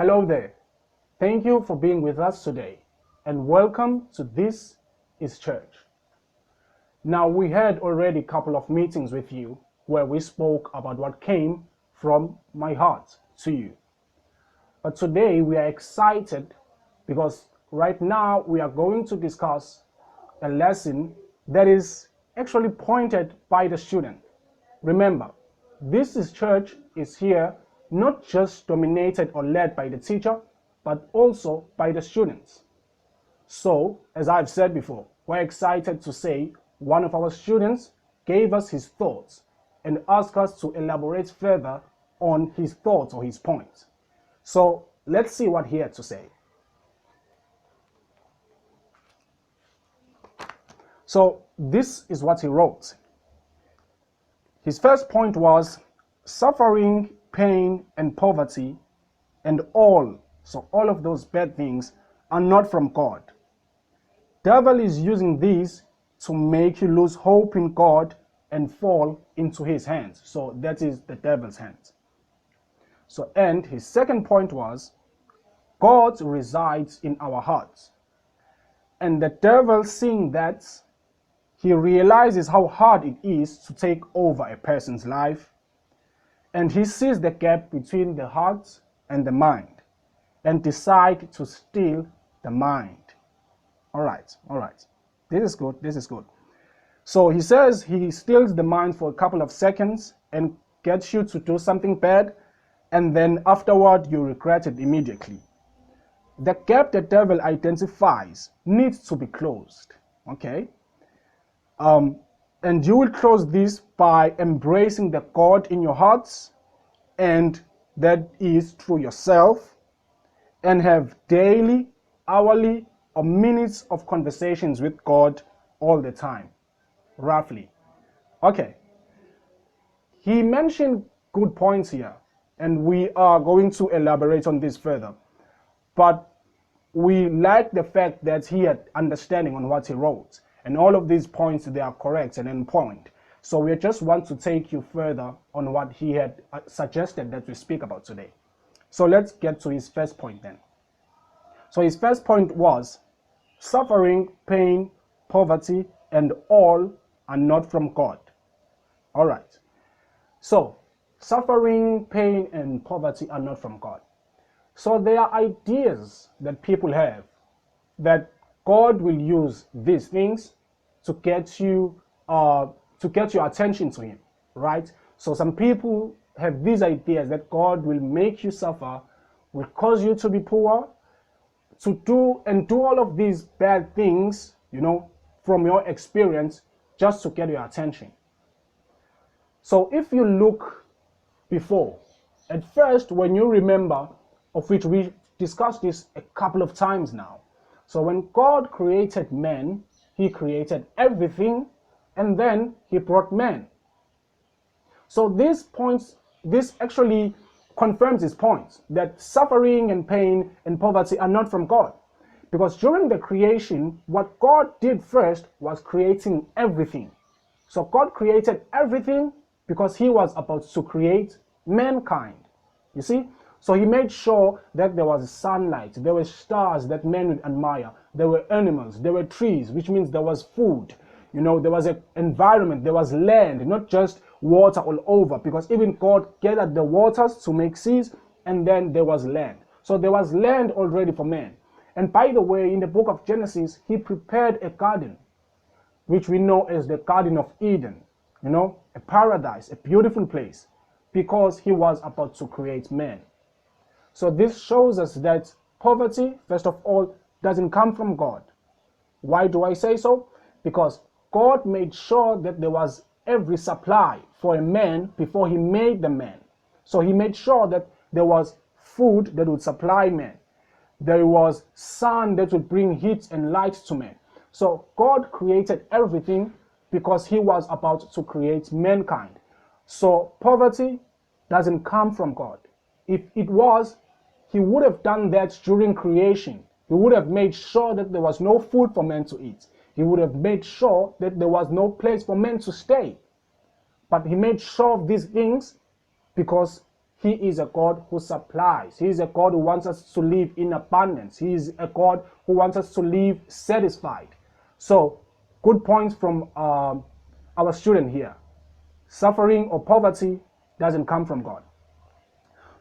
Hello there. Thank you for being with us today and welcome to This is Church. Now, we had already a couple of meetings with you where we spoke about what came from my heart to you. But today we are excited because right now we are going to discuss a lesson that is actually pointed by the student. Remember, This is Church is here not just dominated or led by the teacher, but also by the students. So, as I've said before, we're excited to say one of our students gave us his thoughts and asked us to elaborate further on his thoughts or his points. So, let's see what he had to say. So, this is what he wrote. His first point was suffering, pain, and poverty, and all of those bad things are not from God. Devil is using these to make you lose hope in God and fall into his hands. So that is the devil's hands. So, and his second point was God resides in our hearts. And the devil, seeing that, he realizes how hard it is to take over a person's life, and he sees the gap between the heart and the mind and decides to steal the mind. All right. This is good. So he says he steals the mind for a couple of seconds and gets you to do something bad, and then afterward you regret it immediately. The gap the devil identifies needs to be closed. Okay? And you will close this by embracing the God in your hearts, and that is through yourself, and have daily, hourly, or minutes of conversations with God all the time, roughly. Okay. He mentioned good points here, and we are going to elaborate on this further. But we like the fact that he had understanding on what he wrote. And all of these points, they are correct and in point. So we just want to take you further on what he had suggested that we speak about today. So let's get to his first point then. So his first point was suffering, pain, poverty, and all are not from God. All right. So suffering, pain, and poverty are not from God. So there are ideas that people have that God will use these things to get your attention to him, right? So some people have these ideas that God will make you suffer, will cause you to be poor, to do all of these bad things, from your experience, just to get your attention. So if you look before, at first, when you remember, of which we discussed this a couple of times now, so when God created man, he created everything, and then he brought man. So this actually confirms his point that suffering and pain and poverty are not from God. Because during the creation, what God did first was creating everything. So God created everything because he was about to create mankind. You see? So he made sure that there was sunlight, there were stars that men would admire, there were animals, there were trees, which means there was food, there was an environment, there was land, not just water all over, because even God gathered the waters to make seas, and then there was land. So there was land already for man. And by the way, in the book of Genesis, he prepared a garden, which we know as the Garden of Eden, a paradise, a beautiful place, because he was about to create man. So this shows us that poverty, first of all, doesn't come from God. Why do I say so? Because God made sure that there was every supply for a man before he made the man. So he made sure that there was food that would supply man. There was sun that would bring heat and light to man. So God created everything because he was about to create mankind. So poverty doesn't come from God. If it was, he would have done that during creation. He would have made sure that there was no food for men to eat. He would have made sure that there was no place for men to stay. But he made sure of these things because He is a God who supplies. He is a God who wants us to live in abundance. He is a God who wants us to live satisfied. So, good points from our student here. Suffering or poverty doesn't come from God.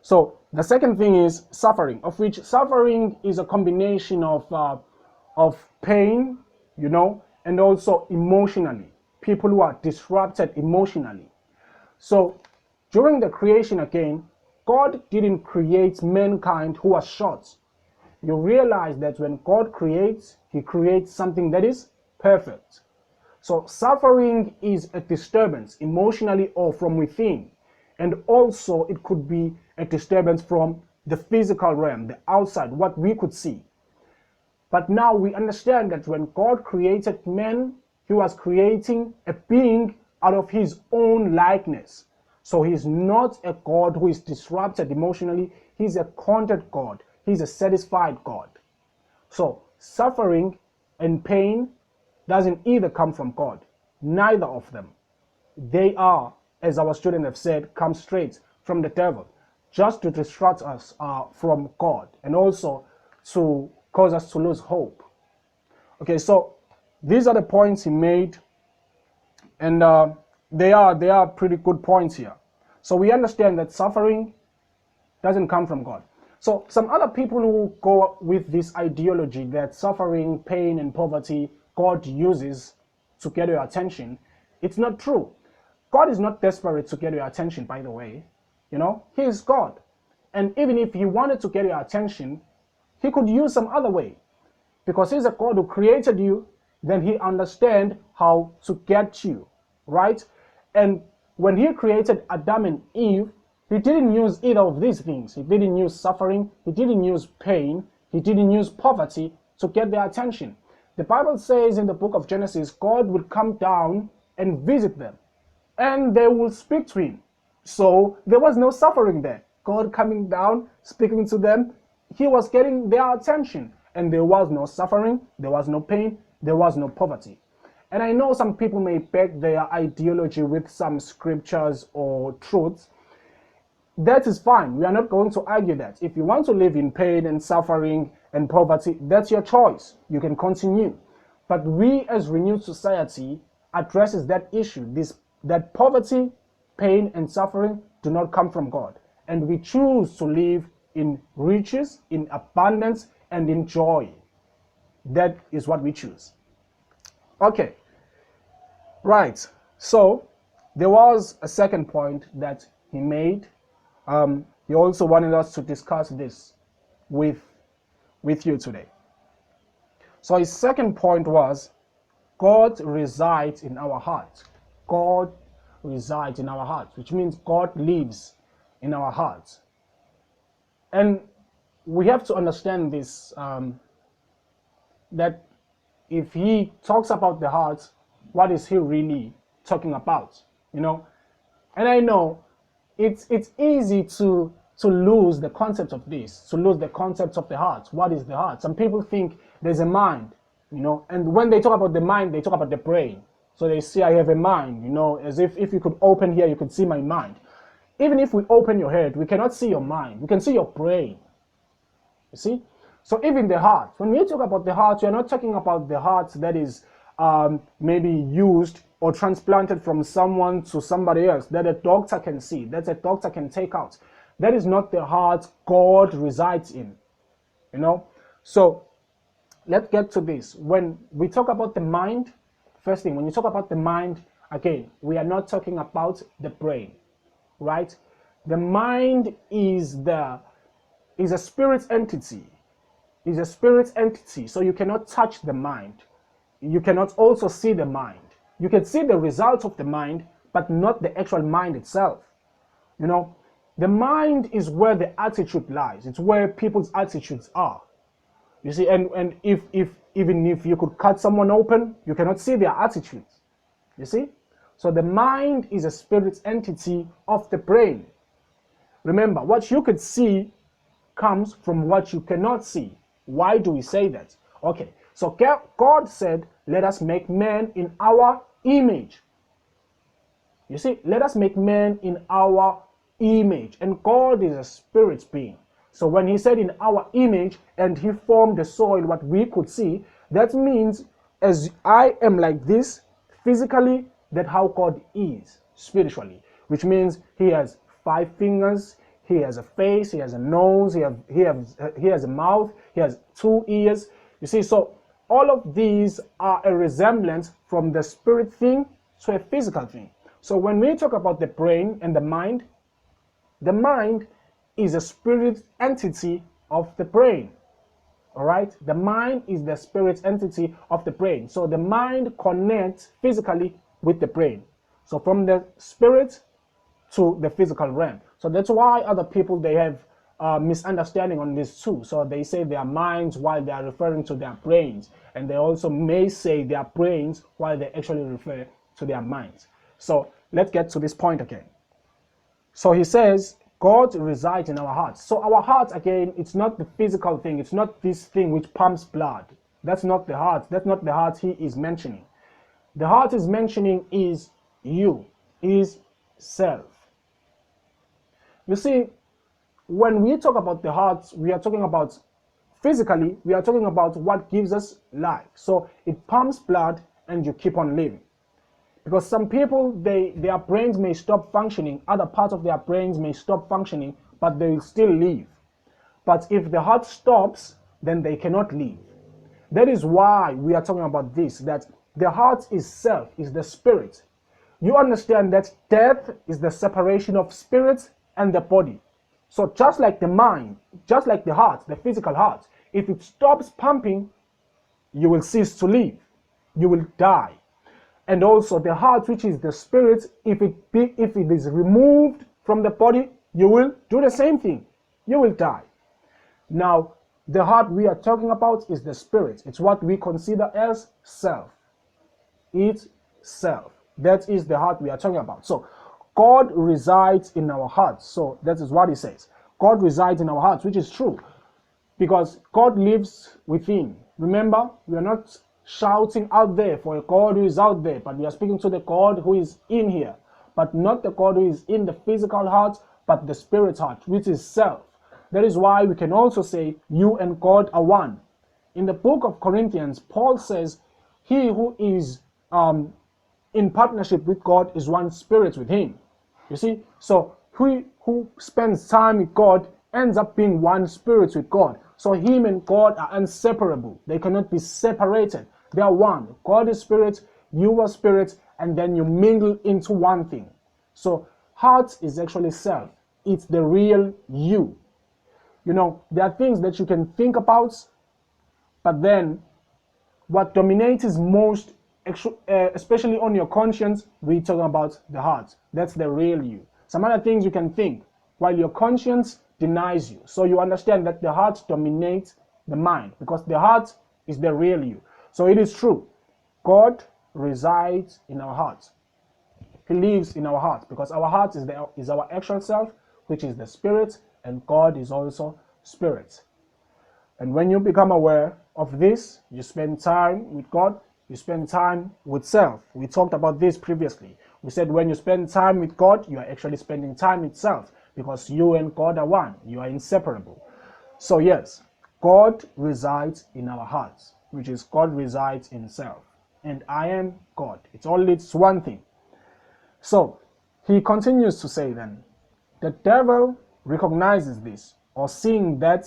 So, the second thing is suffering, of which suffering is a combination of pain, and also emotionally. People who are disrupted emotionally. So, during the creation again, God didn't create mankind who are short. You realize that when God creates, He creates something that is perfect. So suffering is a disturbance emotionally or from within. And also it could be a disturbance from the physical realm, the outside, what we could see. But now we understand that when God created man, He was creating a being out of His own likeness. So He's not a God who is disrupted emotionally. He's a content God. He's a satisfied God. So suffering and pain doesn't either come from God. Neither of them. They are, as our students have said, come straight from the devil, just to distract us from God and also to cause us to lose hope. Okay, so these are the points he made, and they are pretty good points here. So we understand that suffering doesn't come from God. So some other people who go with this ideology that suffering, pain, and poverty God uses to get your attention, it's not true. God is not desperate to get your attention, by the way. He is God. And even if He wanted to get your attention, He could use some other way. Because He's a God who created you, then He understands how to get you, right? And when He created Adam and Eve, He didn't use either of these things. He didn't use suffering, He didn't use pain, He didn't use poverty to get their attention. The Bible says in the book of Genesis, God would come down and visit them, and they will speak to Him. So there was no suffering there. God coming down, speaking to them, He was getting their attention. And there was no suffering, there was no pain, there was no poverty. And I know some people may back their ideology with some scriptures or truths. That is fine. We are not going to argue that. If you want to live in pain and suffering and poverty, that's your choice. You can continue. But we as Renewed Society addresses that issue, that poverty, pain, and suffering do not come from God. And we choose to live in riches, in abundance, and in joy. That is what we choose. Okay. Right. So there was a second point that he made. He also wanted us to discuss this with you today. So his second point was God resides in our hearts. God resides in our hearts, which means God lives in our hearts. And we have to understand this, that if he talks about the heart, what is he really talking about? And I know it's easy to lose the concept of this, to lose the concept of the heart. What is the heart? Some people think there's a mind, and when they talk about the mind, they talk about the brain. So they say, I have a mind, as if you could open here, you could see my mind. Even if we open your head, we cannot see your mind. We can see your brain. You see? So even the heart, when we talk about the heart, we are not talking about the heart that is maybe used or transplanted from someone to somebody else, that a doctor can see, that a doctor can take out. That is not the heart God resides in. So let's get to this. When we talk about the mind, first thing, when you talk about the mind, again, we are not talking about the brain, right? The mind is a spirit entity. Is a spirit entity, so you cannot touch the mind. You cannot also see the mind. You can see the result of the mind, but not the actual mind itself. The mind is where the attitude lies. It's where people's attitudes are. You see, and if even if you could cut someone open, you cannot see their attitudes. You see? So the mind is a spirit entity of the brain. Remember, what you could see comes from what you cannot see. Why do we say that? Okay, so God said, let us make man in our image. You see, let us make man in our image, and God is a spirit being. So when he said in our image and he formed the soil, what we could see, that means as I am like this physically, that how God is spiritually, which means he has 5 fingers, he has a face, he has a nose, he has a mouth, he has 2 ears. You see, so all of these are a resemblance from the spirit thing to a physical thing. So when we talk about the brain and the mind is a spirit entity of the brain. All right, the mind is the spirit entity of the brain. So the mind connects physically with the brain. So from the spirit to the physical realm. So that's why other people, they have misunderstanding on this too. So they say their minds while they are referring to their brains, and they also may say their brains while they actually refer to their minds. So let's get to this point again. So he says God resides in our hearts. So our heart, again, it's not the physical thing. It's not this thing which pumps blood. That's not the heart. That's not the heart he is mentioning. The heart is mentioning is you, is self. You see, when we talk about the heart, we are talking about physically, we are talking about what gives us life. So it pumps blood and you keep on living. Because some people, their brains may stop functioning, other parts of their brains may stop functioning, but they will still live. But if the heart stops, then they cannot live. That is why we are talking about this, that the heart is self, is the spirit. You understand that death is the separation of spirit and the body. So just like the mind, just like the heart, the physical heart, if it stops pumping, you will cease to live. You will die. And also the heart, which is the spirit, if it is removed from the body, you will do the same thing. You will die. Now, the heart we are talking about is the spirit. It's what we consider as self. It's self. That is the heart we are talking about. So, God resides in our hearts. So, that is what he says. God resides in our hearts, which is true. Because God lives within. Remember, we are not shouting out there for a God who is out there, but we are speaking to the God who is in here, but not the God who is in the physical heart, but the spirit heart, which is self. That is why we can also say you and God are one. In the book of Corinthians, Paul says he who is in partnership with God is one spirit with him. You see, so he who spends time with God ends up being one spirit with God. So him and God are inseparable. They cannot be separated. They are one. God is spirit, you are spirit, and then you mingle into one thing. So heart is actually self. It's the real you. You know, there are things that you can think about, but then what dominates most, especially on your conscience, we're talking about the heart. That's the real you. Some other things you can think, while your conscience denies you. So you understand that the heart dominates the mind, because the heart is the real you. So it is true. God resides in our hearts. He lives in our hearts, because our heart is our actual self, which is the spirit, and God is also spirit. And when you become aware of this, you spend time with God, you spend time with self. We talked about this previously. We said when you spend time with God, you are actually spending time with self, because you and God are one. You are inseparable. So yes, God resides in our hearts, which is God resides in self. And I am God. It all leads to one thing. So he continues to say then, the devil recognizes this, or seeing that,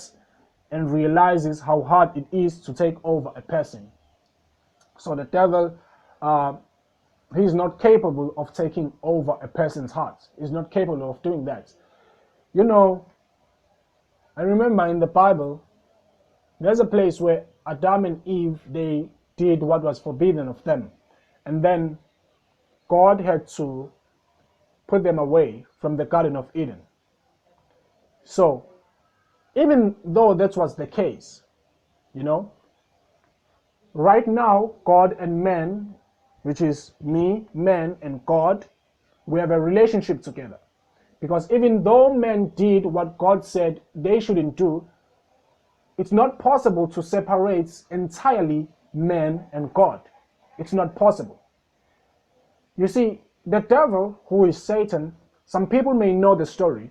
and realizes how hard it is to take over a person. So the devil, he's not capable of taking over a person's heart. He's not capable of doing that. You know, I remember in the Bible, there's a place where Adam and Eve, they did what was forbidden of them. And then God had to put them away from the Garden of Eden. So, even though that was the case, you know, right now, God and man, which is me, man, and God, we have a relationship together. Because even though men did what God said they shouldn't do, it's not possible to separate entirely man and God. It's not possible. You see, the devil, who is Satan, Some people may know the story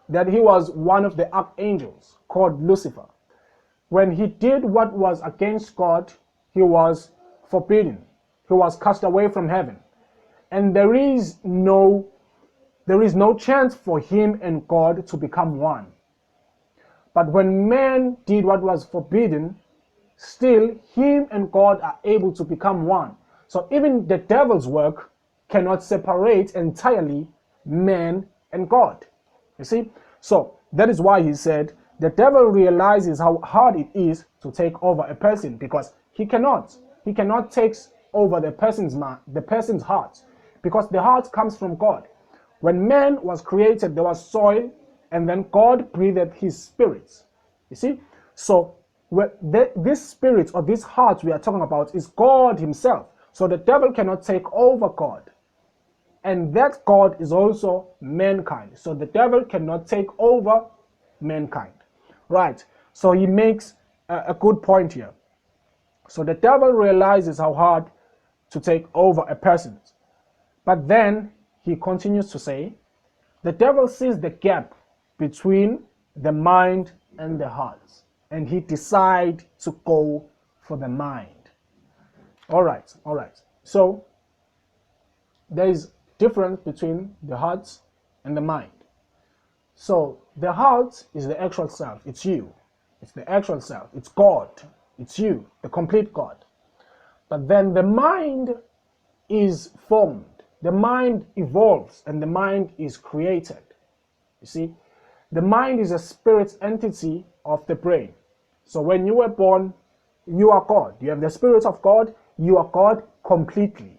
that he was one of the archangels called Lucifer. When he did what was against God, he was forbidden. He was cast away from heaven. And there is no chance for him and God to become one. But when man did what was forbidden, still him and God are able to become one. So even the devil's work cannot separate entirely man and God. You see? So that is why he said the devil realizes how hard it is to take over a person, because he cannot take over the person's heart, because the heart comes from God. When man was created, there was soil, and then God breathed his spirit. You see? So this spirit or this heart we are talking about is God himself. So the devil cannot take over God. And that God is also mankind. So the devil cannot take over mankind. Right. So he makes a good point here. So the devil realizes how hard to take over a person. But then he continues to say, the devil sees the gap between the mind and the heart, and he decides to go for the mind. All right. So there is difference between the heart and the mind. So the heart is the actual self. It's you. It's the actual self. It's God. It's you, the complete God. But then the mind is formed. The mind evolves and the mind is created. You see, the mind is a spirit entity of the brain. So when you were born, you are God. You have the spirit of God. You are God completely.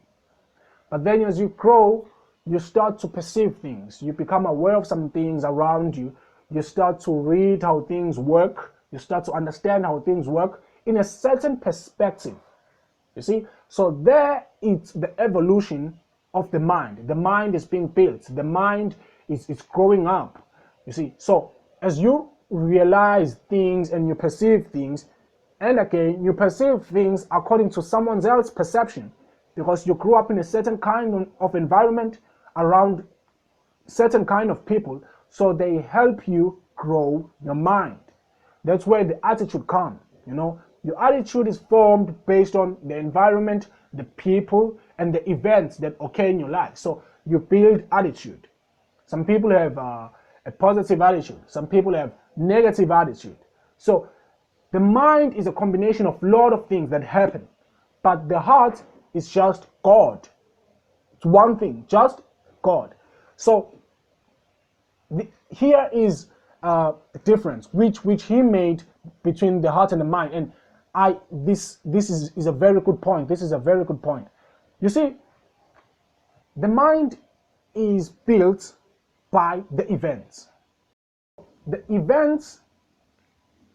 But then as you grow, you start to perceive things. You become aware of some things around you. You start to read how things work. You start to understand how things work in a certain perspective. You see? So there is the evolution of the mind. The mind is being built. The mind is growing up. You see? So as you realize things and you perceive things, and again, you perceive things according to someone else's perception, because you grew up in a certain kind of environment around certain kind of people, so they help you grow your mind. That's where the attitude comes. Your attitude is formed based on the environment, the people, and the events that occur in your life. So you build attitude. Some people have a positive attitude. Some people have negative attitude. So the mind is a combination of a lot of things that happen, but the heart is just God. It's one thing, just God. So here is the difference which he made between the heart and the mind. And this is a very good point. This is a very good point. You see, the mind is built by the events. The events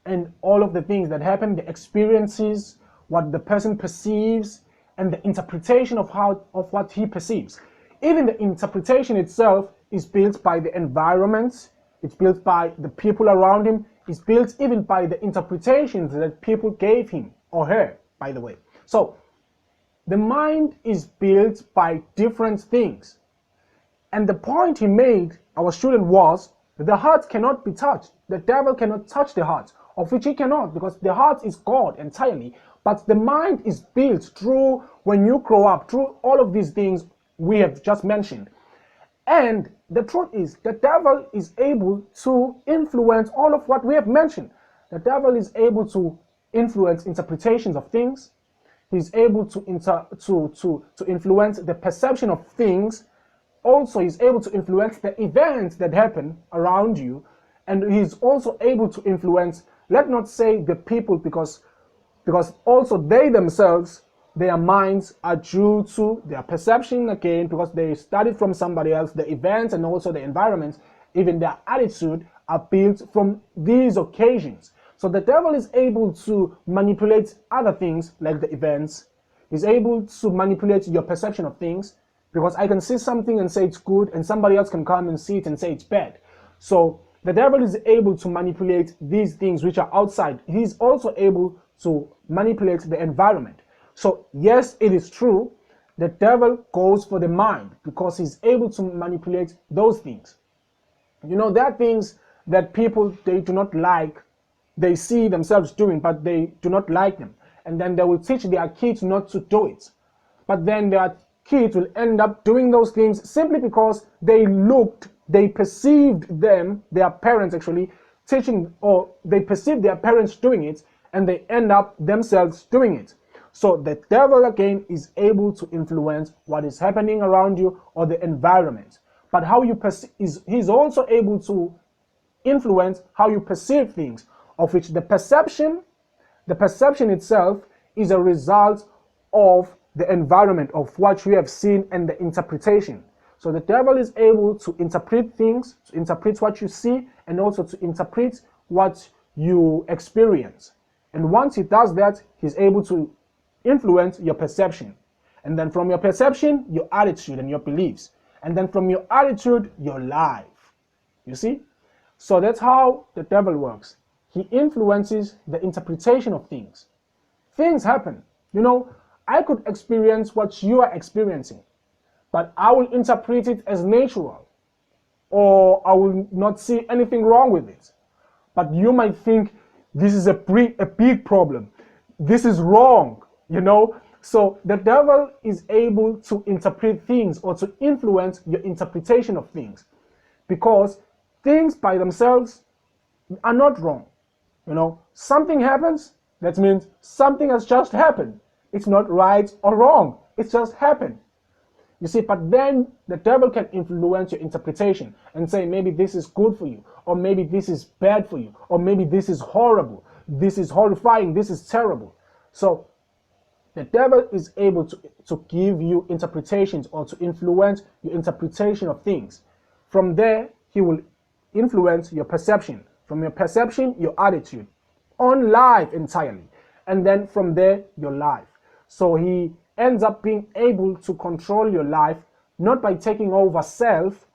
and all of the things that happen, the experiences, what the person perceives, and the interpretation of what he perceives. Even the interpretation itself is built by the environment, it's built by the people around him, it's built even by the interpretations that people gave him or her, by the way. So the mind is built by different things. And the point he made, our student, was that the heart cannot be touched. The devil cannot touch the heart, of which he cannot, because the heart is God entirely. But the mind is built through, when you grow up, through all of these things we have just mentioned. And the truth is, the devil is able to influence all of what we have mentioned. The devil is able to influence interpretations of things. He's able to influence the perception of things. Also, he's able to influence the events that happen around you. And he's also able to influence, let's not say the people, because also they themselves, their minds are due to their perception, again, because they studied from somebody else. The events and also the environments, even their attitude, are built from these occasions. So the devil is able to manipulate other things like the events. He's able to manipulate your perception of things, because I can see something and say it's good, and somebody else can come and see it and say it's bad. So the devil is able to manipulate these things which are outside. He's also able to manipulate the environment. So yes, it is true The devil goes for the mind because he's able to manipulate those things. You know, there are things that people, they do not like, they see themselves doing, but they do not like them. And then they will teach their kids not to do it. But then their kids will end up doing those things simply because they perceived them, their parents actually, teaching, or they perceive their parents doing it, and they end up themselves doing it. So the devil again is able to influence what is happening around you or the environment. But how you perceive, he's also able to influence how you perceive things, of which the perception itself is a result of the environment, of what you have seen, and the interpretation. So the devil is able to interpret things, to interpret what you see, and also to interpret what you experience. And once he does that, he's able to influence your perception. And then from your perception, your attitude and your beliefs. And then from your attitude, your life. You see? So that's how the devil works. He influences the interpretation of things. Things happen. You know, I could experience what you are experiencing, but I will interpret it as natural, or I will not see anything wrong with it. But you might think this is a big problem. This is wrong, you know? So the devil is able to interpret things or to influence your interpretation of things, because things by themselves are not wrong. You know, something happens, that means something has just happened. It's not right or wrong. It's just happened. You see, but then the devil can influence your interpretation and say, maybe this is good for you, or maybe this is bad for you, or maybe this is horrible, this is horrifying, this is terrible. So the devil is able to give you interpretations or to influence your interpretation of things. From there, he will influence your perception. From your perception, your attitude on life entirely. And then from there, your life. So he ends up being able to control your life, not by taking over self,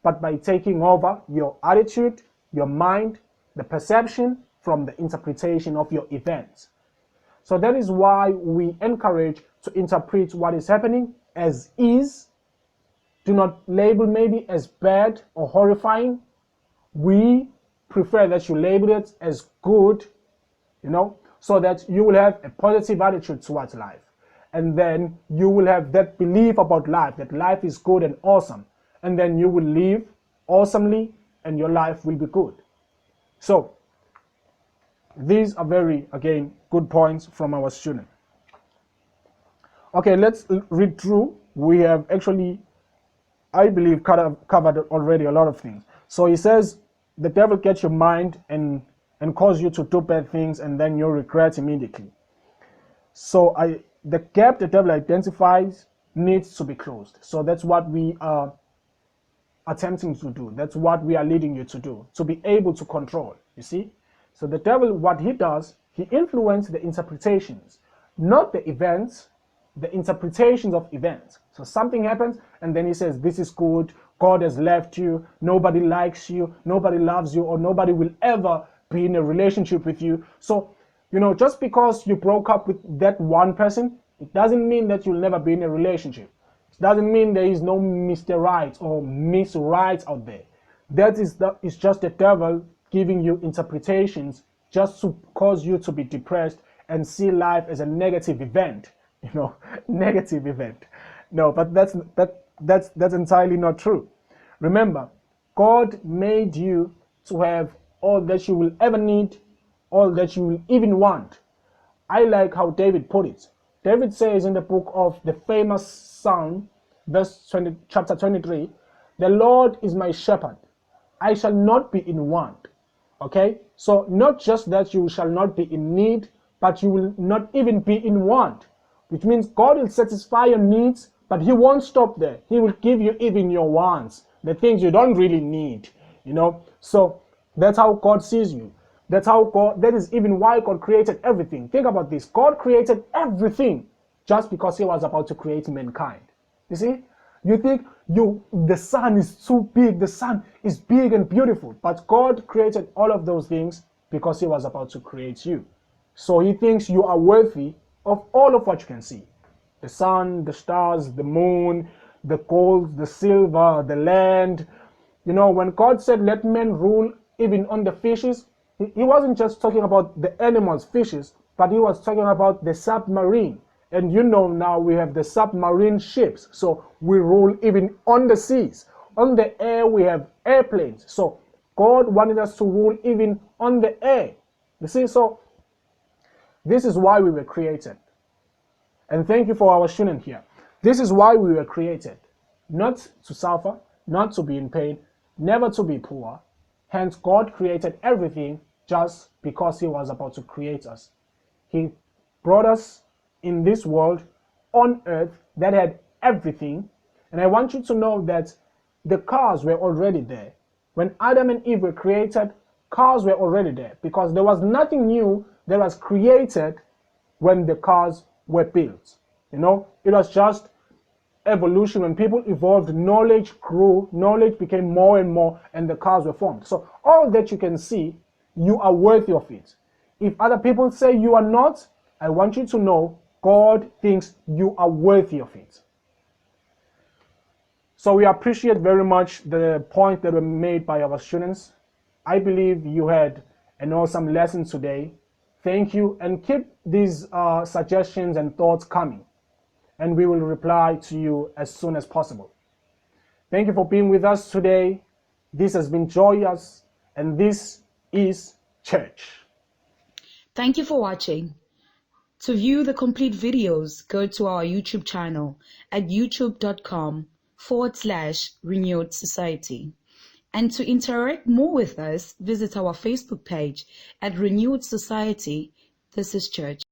but by taking over your attitude, your mind, the perception from the interpretation of your events. So that is why we encourage to interpret what is happening as is. Do not label maybe as bad or horrifying. We prefer that you label it as good, you know, so that you will have a positive attitude towards life. And then you will have that belief about life, that life is good and awesome. And then you will live awesomely and your life will be good. So these are very, again, good points from our student. Okay, let's read through. We have actually, I believe, covered already a lot of things. So he says, the devil gets your mind and cause you to do bad things, and then you'll regret immediately. So the gap the devil identifies needs to be closed. So that's what we are attempting to do. That's what we are leading you to do, to be able to control, you see? So the devil, what he does, he influences the interpretations, not the events, the interpretations of events. So something happens, and then he says, this is good, God has left you, nobody likes you, nobody loves you, or nobody will ever be in a relationship with you. So, you know, just because you broke up with that one person, it doesn't mean that you'll never be in a relationship. It doesn't mean there is no Mr. Right or Miss Right out there. That is just the devil giving you interpretations just to cause you to be depressed and see life as a negative event, you know, negative event. No, but that's entirely not true. Remember, God made you to have all that you will ever need, all that you will even want. I like how David put it. David says in the book of the famous Psalm, chapter 23, the Lord is my shepherd, I shall not be in want. Okay, so not just that you shall not be in need, but you will not even be in want, which means God will satisfy your needs, but he won't stop there. He will give you even your wants, the things you don't really need, you know. So that's how God sees you. That is even why God created everything. Think about this. God created everything just because he was about to create mankind. You see? You think the sun is too big, the sun is big and beautiful, but God created all of those things because he was about to create you. So he thinks you are worthy of all of what you can see. The sun, the stars, the moon, the gold, the silver, the land. You know, when God said, let men rule even on the fishes, he wasn't just talking about the animals, fishes, but he was talking about the submarine. And you know, now we have the submarine ships. So we rule even on the seas. On the air, we have airplanes. So God wanted us to rule even on the air. You see, so this is why we were created. And thank you for our student here. This is why we were created. Not to suffer, not to be in pain, never to be poor. Hence, God created everything just because he was about to create us. He brought us in this world on earth that had everything. And I want you to know that the cars were already there. When Adam and Eve were created, cars were already there because there was nothing new that was created when the cars were built. You know, it was just evolution. When people evolved, knowledge grew, knowledge became more and more, and the cars were formed. So all that you can see, you are worthy of it. If other people say you are not, I want you to know God thinks you are worthy of it. So we appreciate very much the points that were made by our students. I believe you had an awesome lesson today. Thank you, and keep these suggestions and thoughts coming, and we will reply to you as soon as possible. Thank you for being with us today. This has been joyous, and this is church. Thank you for watching. To view the complete videos, go to our YouTube channel at youtube.com/Renewed Society. And to interact more with us, visit our Facebook page at Renewed Society. This is Church.